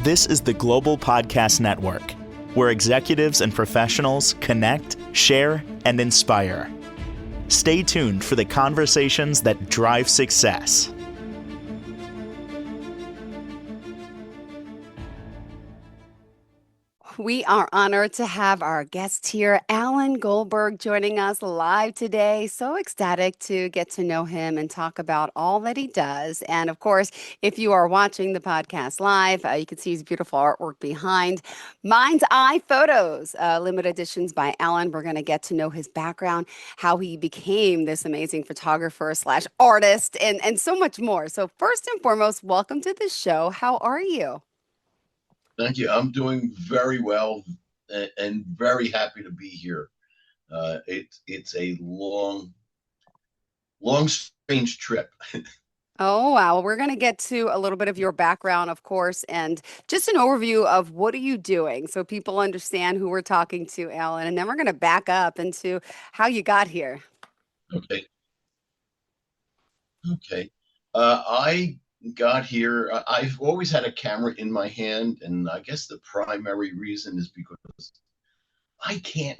This is the Global Podcast Network, where executives and professionals connect, share, and inspire. Stay tuned for the conversations that drive success. We are honored to have our guest here, Alan Goldberg, joining us live today. So ecstatic to get to know him and talk about all that he does. And of course, if you are watching the podcast live, you can see his beautiful artwork behind. Mind's Eye Photos, limited editions by Alan. We're going to get to know his background, how he became this amazing photographer slash artist, and so much more. So first and foremost, welcome to the show. How are you? Thank you. I'm doing very well and very happy to be here. It's a long, strange trip. Oh, wow. Well, we're going to get to a little bit of your background, of course, and just an overview of what are you doing so people understand who we're talking to, Alan. And then we're going to back up into how you got here. Okay. I got here. I've always had a camera in my hand, and I guess the primary reason is because I can't.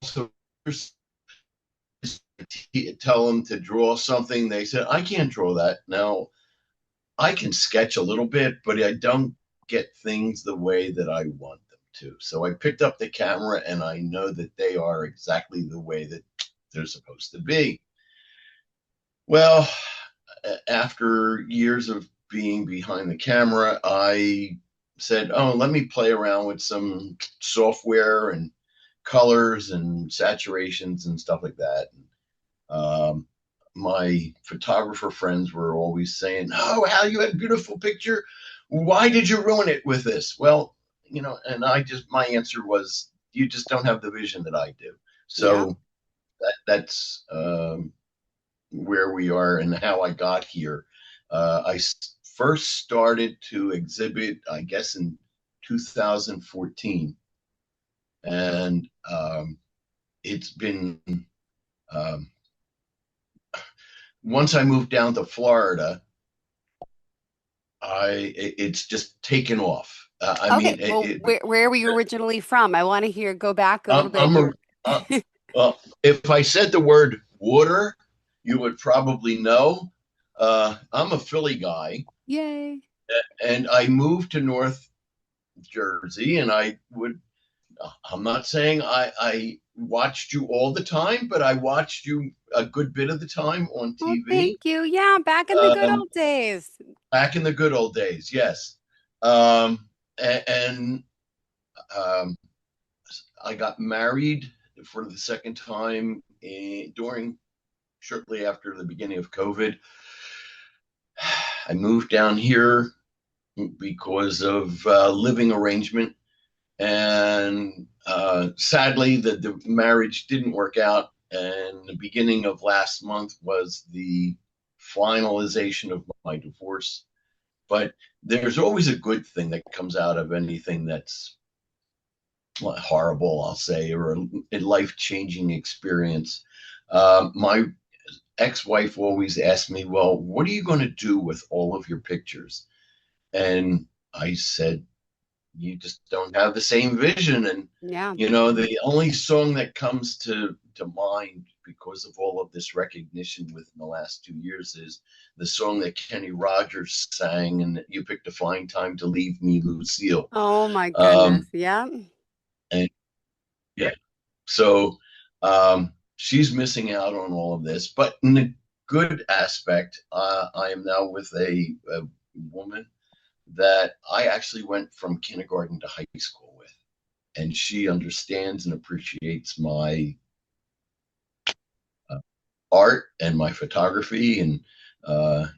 So tell them to draw something. They said, I can't draw that. Now, I can sketch a little bit, but I don't get things the way that I want them to. So I picked up the camera, and I know that they are exactly the way that they're supposed to be. Well, after years of being behind the camera, I said, let me play around with some software and colors and saturations and stuff like that. My photographer friends were always saying, oh, Al, you had a beautiful picture. Why did you ruin it with this? Well, and my answer was, you just don't have the vision that I do. So that's where we are and how I got here. I first started to exhibit, I guess, in 2014. And it's been, once I moved down to Florida, it's just taken off. Where were you originally from? I want to go back a little bit. Well, if I said the word water, you would probably know. I'm a Philly guy. Yay. And I moved to North Jersey, and I'm not saying I watched you all the time, but I watched you a good bit of the time on TV. Oh, thank you. Yeah, back in the good old days. Back in the good old days, yes. I got married for the second time shortly after the beginning of COVID. I moved down here because of living arrangement. And sadly, the marriage didn't work out. And the beginning of last month was the finalization of my divorce. But there's always a good thing that comes out of anything that's horrible, I'll say, or a life-changing experience. My ex-wife always asked me, well, what are you going to do with all of your pictures? And I said, you just don't have the same vision. And, the only song that comes to mind because of all of this recognition within the last 2 years is the song that Kenny Rogers sang, and you picked a fine time to leave me, Lucille. Oh my goodness. And so she's missing out on all of this, but in the good aspect, I am now with a woman that I actually went from kindergarten to high school with, and she understands and appreciates my art and my photography, and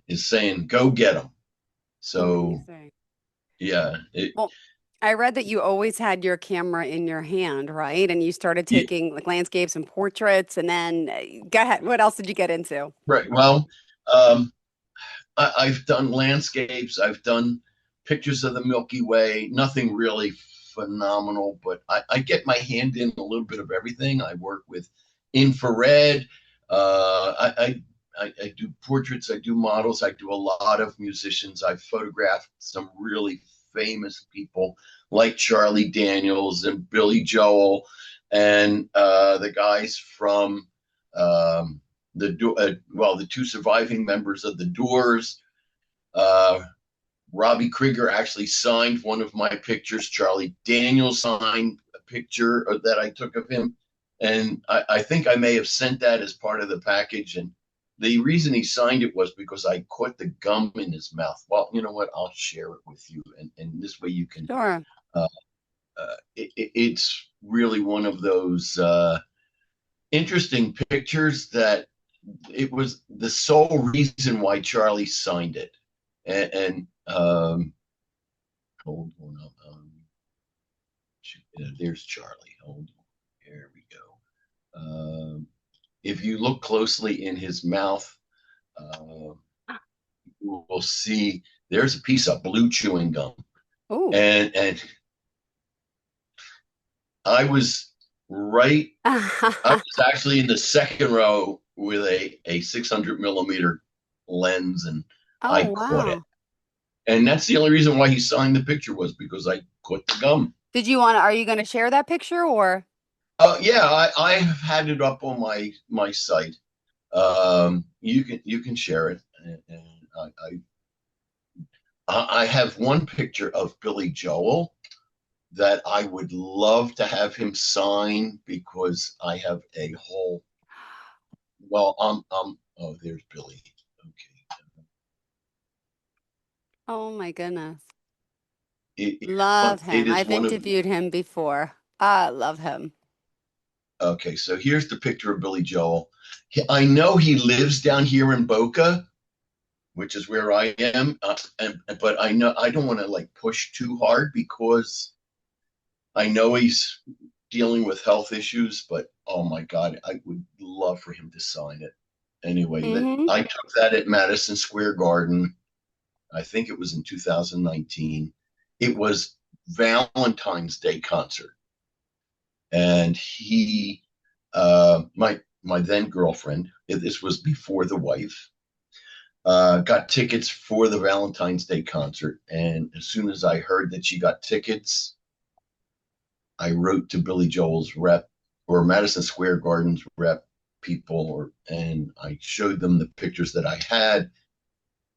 is saying, go get them. So I read that you always had your camera in your hand, right? And you started taking like landscapes and portraits, and then go ahead. What else did you get into? Right. Well, I've done landscapes. I've done pictures of the Milky Way. Nothing really phenomenal, but I get my hand in a little bit of everything. I work with infrared. I I do portraits, I do models, I do a lot of musicians. I've photographed some really famous people like Charlie Daniels and Billy Joel, and the guys from the two surviving members of the Doors. Uh, Robbie Krieger actually signed one of my pictures. Charlie Daniels signed a picture that I took of him. And I think I may have sent that as part of the package. And the reason he signed it was because I caught the gum in his mouth. Well, you know what? I'll share it with you. And this way you can, Sure. uh, it's really one of those interesting pictures that it was the sole reason why Charlie signed it. And hold on up. There's Charlie. Hold on. There we go. If you look closely in his mouth, you will see there's a piece of blue chewing gum. Oh. And I was right. I was actually in the second row with a 600 millimeter lens, and Oh, I caught it. wow. And that's the only reason why he signed the picture, was because I caught the gum. Are you going to share that picture or? Yeah, I have had it up on my site. You can share it, and I have one picture of Billy Joel that I would love to have him sign, because I have a whole. Well, oh, there's Billy. Okay. Oh my goodness. It, Love it him. is I've one of. interviewed him before. I love him. Okay, so here's the picture of Billy Joel. I know he lives down here in Boca, which is where I am, but I know I don't want to like push too hard, because I know he's dealing with health issues. But oh my God, I would love for him to sign it. Anyway, that Hmm. I took that at Madison Square Garden. I think it was in 2019. It was Valentine's Day concert, and he, my then girlfriend, this was before the wife, got tickets for the Valentine's Day concert. And as soon as I heard that she got tickets, I wrote to Billy Joel's rep, or Madison Square Garden's rep people, and I showed them the pictures that I had.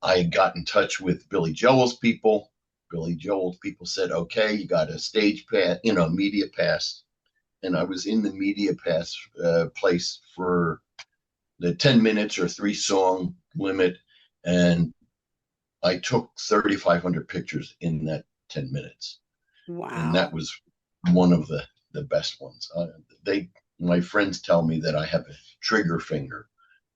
I got in touch with Billy Joel's people. Billy Joel's people said, okay, you got a stage pass, media pass. And I was in the media pass place for the 10 minutes or 3-song limit. And I took 3,500 pictures in that 10 minutes. And that Wow. was one of the best ones. My friends tell me that I have a trigger finger.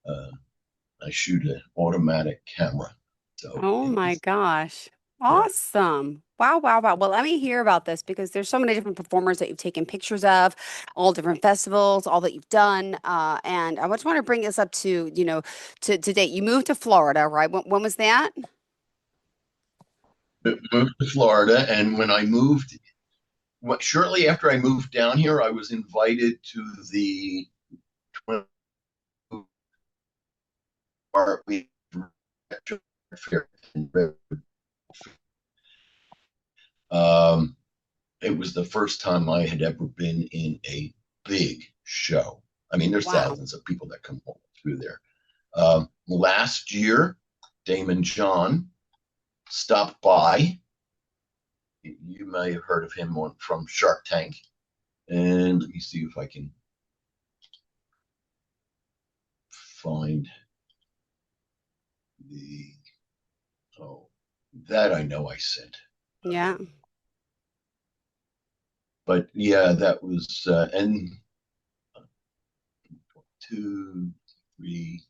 I shoot an automatic camera. So Oh my it's, gosh. yeah. Awesome. Wow, wow, wow. Well, let me hear about this because there's so many different performers that you've taken pictures of, all different festivals, all that you've done. And I just want to bring this up to, to date. You moved to Florida, right? When was that? Moved to Florida. And when I moved, shortly after I moved down here, I was invited to the um, it was the first time I had ever been in a big show. I mean, there's Wow. thousands of people that come through there. Last year, Damon John stopped by. You may have heard of him from Shark Tank. And let me see if I can find the. Oh, that I know I sent. Yeah. But yeah, that was, and 2, 3.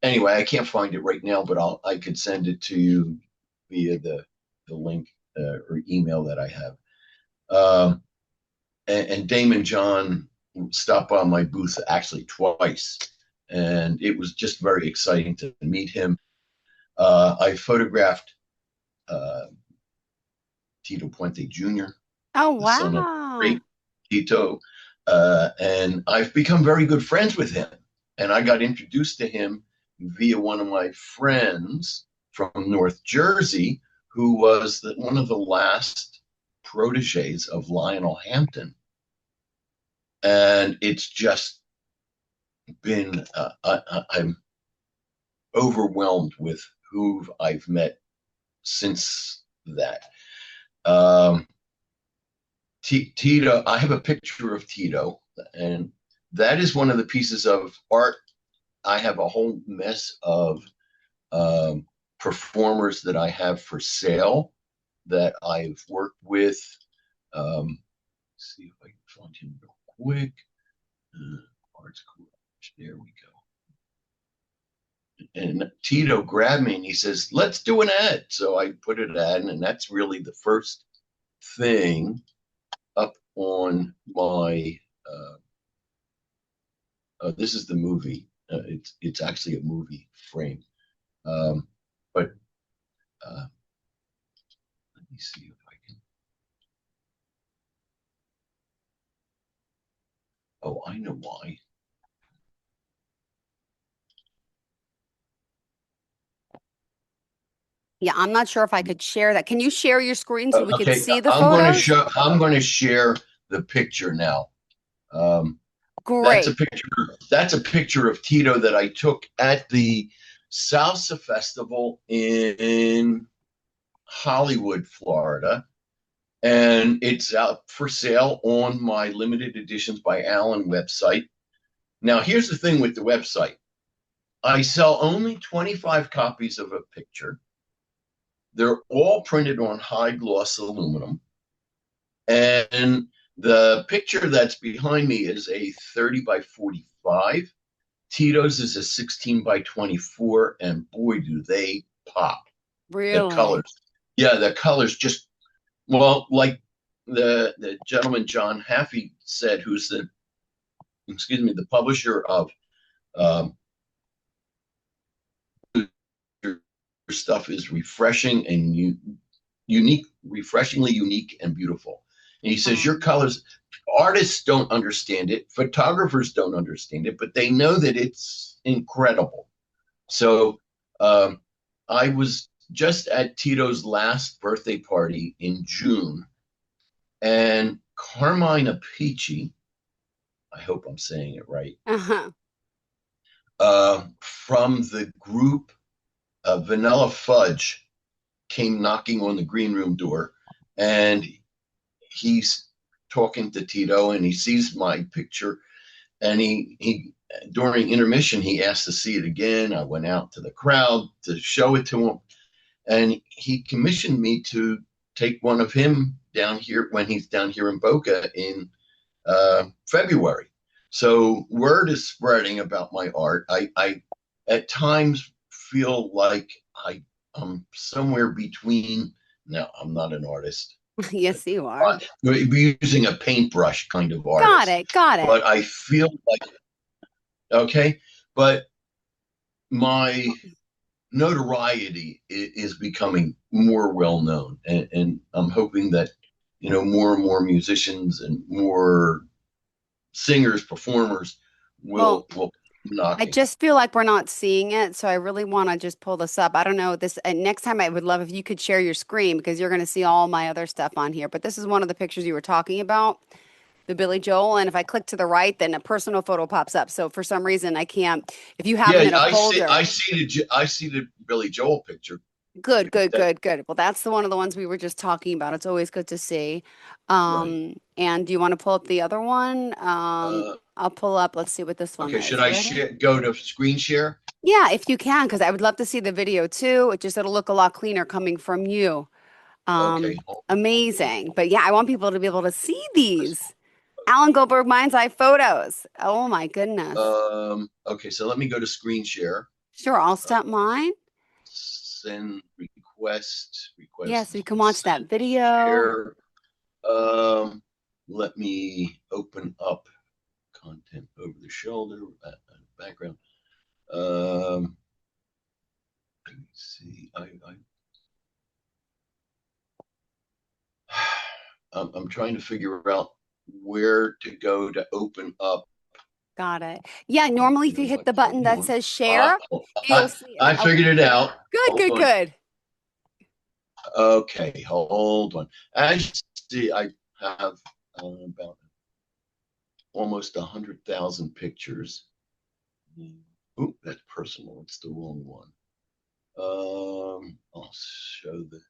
Anyway, I can't find it right now, but I could send it to you via the link or email that I have. And Damon John stopped by my booth actually twice, and it was just very exciting to meet him. I photographed uh, Tito Puente Jr., Oh, the son of wow. great Tito, and I've become very good friends with him. And I got introduced to him via one of my friends from North Jersey, who was one of the last proteges of Lionel Hampton. And it's just been, I'm overwhelmed with who I've met since that. Tito, I have a picture of Tito, and that is one of the pieces of art. I have a whole mess of um, performers that I have for sale that I've worked with. Let's see if I can find him real quick. Arts Courage. There we go. And Tito grabbed me and he says, "Let's do an ad." So I put an ad in, and that's really the first thing up on my. This is the movie. It's actually a movie frame, but let me see if I can. Oh, I know why. Yeah, I'm not sure if I could share that. Can you share your screen so we can Okay, see the photos? I'm going to share the picture now. Um, that's a Great. picture. That's a picture of Tito that I took at the Salsa Festival in Hollywood, Florida, and it's out for sale on my limited editions by Allen website. Now, here's the thing with the website. I sell only 25 copies of a picture. They're all printed on high gloss aluminum. And the picture that's behind me is a 30 by 45. Tito's is a 16 by 24. And boy, do they pop. The Really? colors. Yeah, the colors just, well, like the gentleman John Haffey said, who's the publisher of um, your stuff is refreshing and unique, refreshingly unique and beautiful. And he says your Um, colors, artists don't understand it, photographers don't understand it, but they know that it's incredible. So um, I was just at Tito's last birthday party in June, and Carmine Apici, I hope I'm saying it right, uh-huh. from the group Vanilla Fudge came knocking on the green room door, and he's talking to Tito, and he sees my picture, and he during intermission he asked to see it again. I went out to the crowd to show it to him, and he commissioned me to take one of him down here when he's down here in Boca in February. So word is spreading about my art. I at times feel like I'm somewhere between. Now I'm not an artist. Yes, you are. Using a paintbrush kind of Got artist, it. Got it. but I feel like okay, but my notoriety is becoming more well known, and I'm hoping that more and more musicians and more singers, performers Well, will I knocking. just feel like we're not seeing it, so I really want to just pull this up. I don't know this. Next time, I would love if you could share your screen because you're going to see all my other stuff on here. But this is one of the pictures you were talking about, the Billy Joel. And if I click to the right, then a personal photo pops up. So for some reason, I can't. If you have them Yeah, in a folder, I see the Billy Joel picture. good, good, That good, good. Well, that's the one of the ones we were just talking about. It's always good to see. right. And do you want to pull up the other one? Uh, I'll pull up. Let's see what this one okay, should is. I Ready? share, go to screen share? Yeah, if you can, because I would love to see the video too. It just it'll look a lot cleaner coming from you. Okay, Amazing. But yeah, I want people to be able to see these. Alan Goldberg Mind's Eye photos. Oh my goodness. okay, so let me go to screen share. Sure, I'll stop mine. Send request, Yeah, request so you can watch that sent video. share. Um, Let me open up content over the shoulder, background. Let me see. I'm trying to figure out where to go to open up Got it. Yeah, normally if you If I hit the plug button him that on. says share, you'll see it. I Okay. figured it out. Good, Hold good, on. good. Okay, hold on. As you see, I have about almost 100,000 pictures. Oh, that's personal. It's the wrong one. I'll show the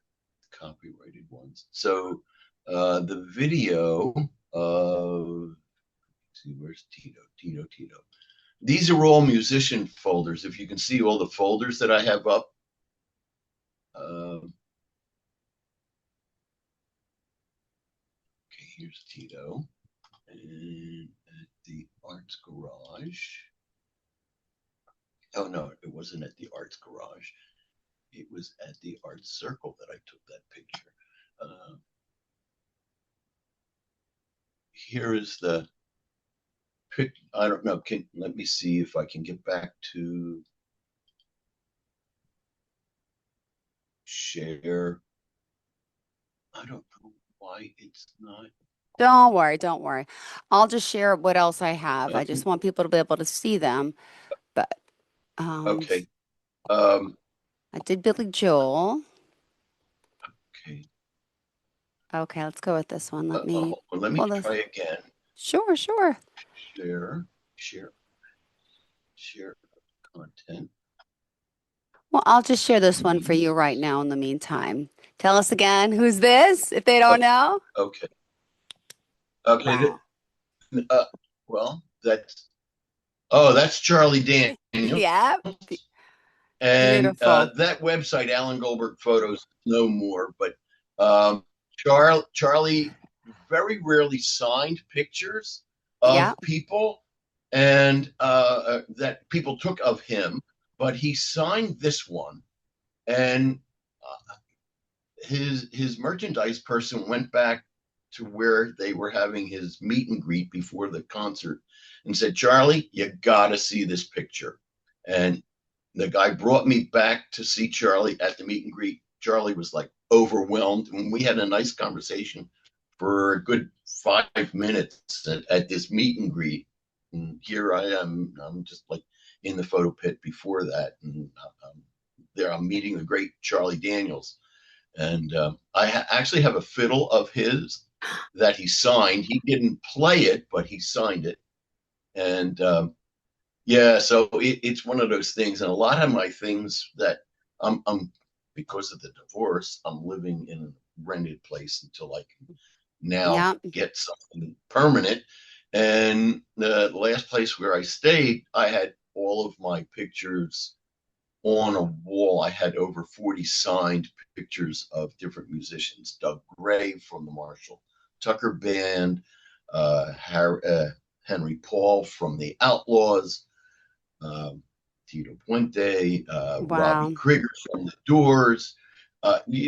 copyrighted ones. So the video of, see, where's Tito? Tito. These are all musician folders. If you can see all the folders that I have up. Okay, here's Tito. And at the Arts Garage. Oh, no, it wasn't at the Arts Garage. It was at the Arts Circle that I took that picture. Here is the pic. I don't know. Let me see if I can get back to share. I don't know why it's not. Don't worry, don't worry. I'll just share what else I have. I just want people to be able to see them. But Okay. Um, I did Billy Joel. okay. Okay, let's go with this one. Let me Well, let me pull this. try again. Sure, sure. Share content. Well, I'll just share this one for you right now in the meantime. Tell us again, who's this, if they don't know? Okay. Okay. Wow. Well, that's Charlie Daniels. Yeah, And beautiful. that website, Alan Goldberg Photos, no more. But Charlie very rarely signed pictures Yeah, of people, and that people took of him. But he signed this one, and his merchandise person went back to where they were having his meet and greet before the concert and said, Charlie, you got to see this picture. And the guy brought me back to see Charlie at the meet and greet. Charlie was like overwhelmed, and we had a nice conversation for a good 5 minutes at this meet and greet. And here I am. I'm just like in the photo pit before that, and I'm meeting the great Charlie Daniels. And actually have a fiddle of his that he signed. He didn't play it, but he signed it. And yeah, so it's one of those things. And a lot of my things that I'm because of the divorce, I'm living in a rented place until I can now yeah. get something permanent. And the last place where I stayed, I had all of my pictures on a wall. I had over 40 signed pictures of different musicians. Doug Gray from the Marshall Tucker Band, Henry Paul from the Outlaws, Tito Puente, Robbie Wow. Krieger from the Doors,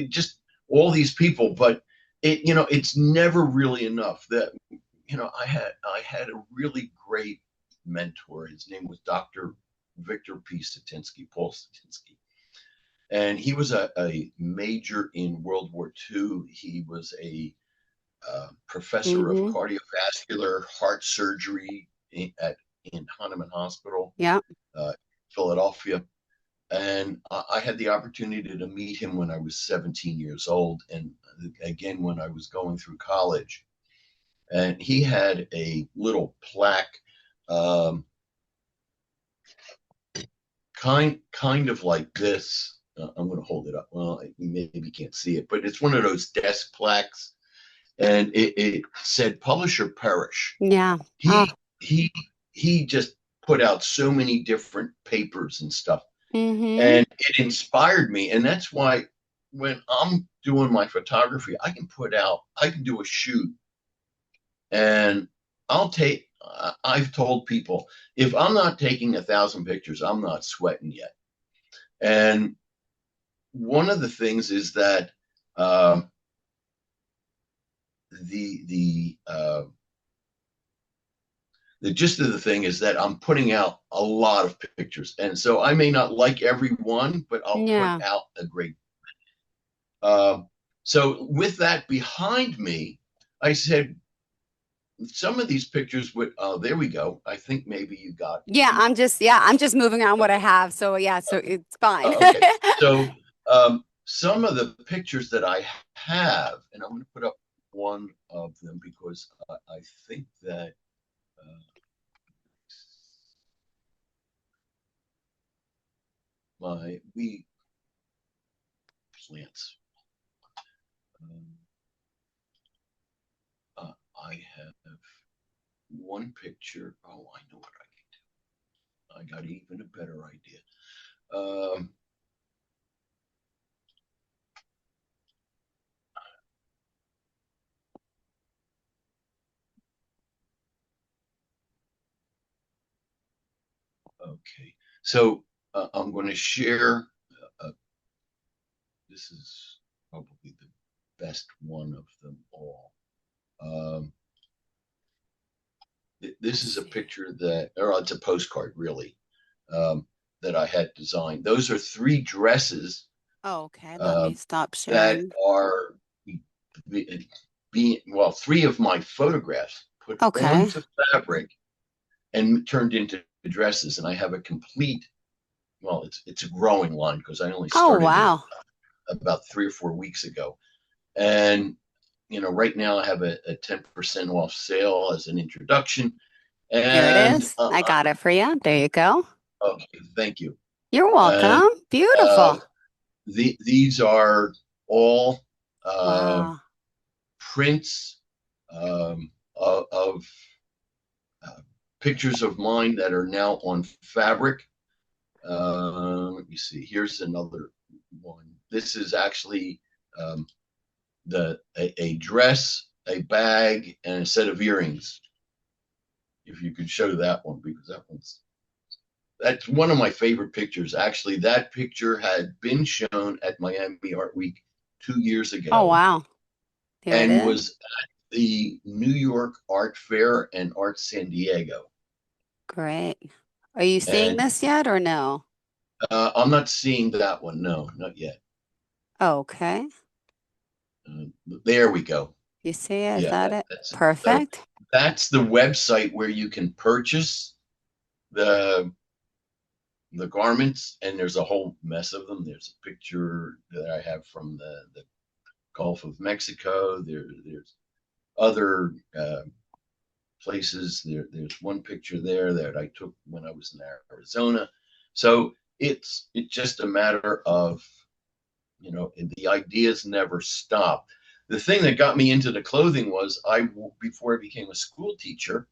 just all these people. But it's never really enough. That I had a really great mentor. His name was Dr. Victor P. Satinsky, Paul Satinsky. And he was a major in World War II. He was a professor of Mm-hmm. cardiovascular heart surgery in Hahnemann Hospital, Yeah. Philadelphia. And I had the opportunity to meet him when I was 17 years old, and again when I was going through college. And he had a little plaque, kind of like this. I'm going to hold it up. Well, maybe you can't see it, but it's one of those desk plaques, and it said "Publisher Perish." Yeah. He Oh. he just put out so many different papers and stuff, Mm-hmm. and it inspired me. And that's why when I'm doing my photography, I can do a shoot, and I've told people, if I'm not taking 1,000 pictures, I'm not sweating yet. And one of the things is that the gist of the thing is that I'm putting out a lot of pictures, and so I may not like every one, but I'll put Yeah. out a great. So with that behind me, I said, some of these pictures would, oh, there we go. I think maybe you got Yeah, the, I'm just moving on what I okay. have. So yeah, so it's fine. Okay. So some of the pictures that I have, and I'm going to put up one of them because I think that my we plants. Um, I have one picture. Oh, I know what I got even a better idea. Um, okay, so I'm going to share. This is probably the best one of them all. Um, this Let's is a see. picture that, or it's a postcard really, um, that I had designed. Those are three dresses Oh, okay, let uh, me stop that sharing. are being, well, three of my photographs put Okay. onto fabric and turned into dresses. And I have a complete, well, it's a growing line because I only Oh, started it wow. about 3 or 4 weeks ago. And right now I have a 10% off sale as an introduction. Here it And is. I got it for you. There you go. okay, thank you. You're And welcome. uh, Beautiful. these are all uh, Wow. prints of uh, pictures of mine that are now on fabric. Let me see. Here's another one. This is actually um, a dress, a bag, and a set of earrings. If you could show that one, because that's one of my favorite pictures. Actually, that picture had been shown at Miami Art Week 2 years Oh, ago wow. There it and is. was at the New York Art Fair and Art San Diego. Great. Are you seeing And this yet or no? I'm not seeing that one. No, not yet. Okay. Uh, there we go. You see it? Is Yeah, that it? that's it. So Perfect. that's the website where you can purchase the the garments, and there's a whole mess of them. There's a picture that I have from the Gulf of Mexico. There's other places. There's one picture there that I took when I was in Arizona. So it's just a matter of, the ideas never stop. The thing that got me into the clothing was before I became a school teacher,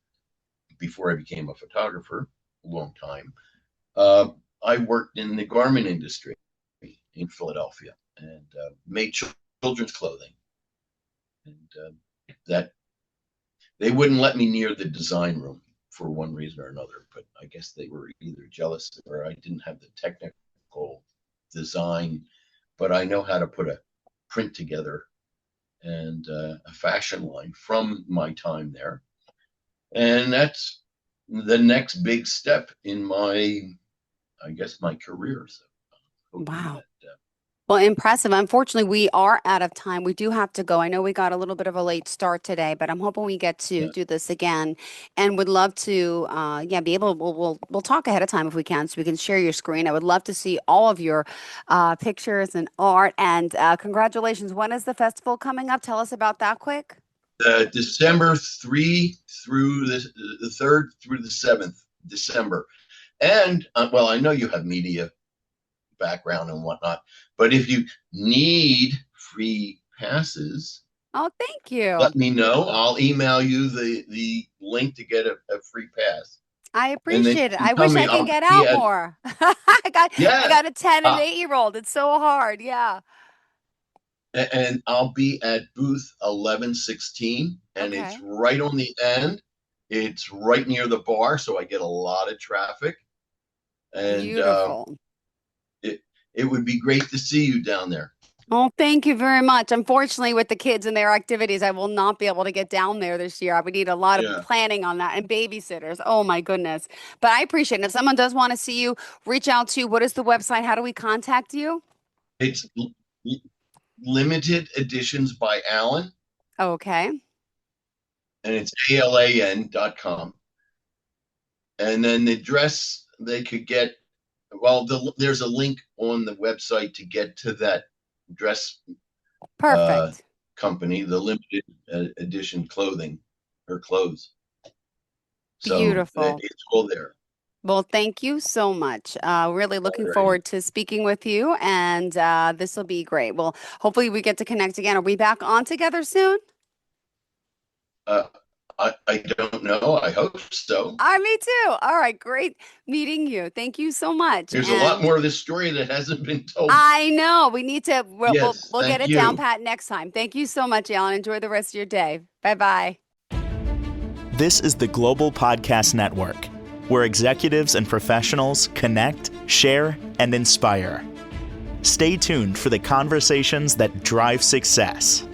before I became a photographer, a long time, uh, I worked in the garment industry in Philadelphia and made children's clothing. And that they wouldn't let me near the design room for one reason or another, but I guess they were either jealous or I didn't have the technical design, but I know how to put a print together and a fashion line from my time there. And that's the next big step in I guess, my career. So hoping Wow. that, Well, impressive. Unfortunately, we are out of time. We do have to go. I know we got a little bit of a late start today, but I'm hoping we get to yeah, do this again and would love to, yeah, be able, we'll talk ahead of time if we can, so we can share your screen. I would love to see all of your pictures and art. And congratulations. When is the festival coming up? Tell us about that quick. December 3 through the 3rd through the 7th December. And well, I know you have media background and whatnot, but if you need free passes, Oh, thank you. let me know. I'll email you the link to get a free pass, I and then appreciate it. you I can tell wish me. I could I'll get be out at, more. I yeah, got a 10 and uh, an 8-year-old. It's so hard. Yeah. and I'll be at booth 1116, and it's Okay. right on the end. It's right near the bar, so I get a lot of traffic, and Beautiful. it it would be great to see you down there. Oh, thank you very much. Unfortunately, with the kids and their activities, I will not be able to get down there this year. I would need a lot of Yeah, planning on that and babysitters. Oh my goodness. But I appreciate it. If someone does want to see you, reach out to you. What is the website? How do we contact you? it's limited editions by Allen. Okay. and it's ALAN.com. And then the dress they could get, well, there's a link on the website to get to that dress Perfect. company, the limited edition clothing or clothes. So Beautiful. it's all there. Well, thank you so much. Really looking All right. forward to speaking with you, and this will be great. Well, hopefully we get to connect again. Are we back on together soon? Uh, I don't know. I hope so. Me too. All right, great meeting you. Thank you so much. There's a lot And more of this story that hasn't been told. I know we need to. Yes, We'll get thank it down you. pat next time. Thank you so much, Alan. Enjoy the rest of your day. Bye bye. This is the Global Podcast Network, where executives and professionals connect, share, and inspire. Stay tuned for the conversations that drive success.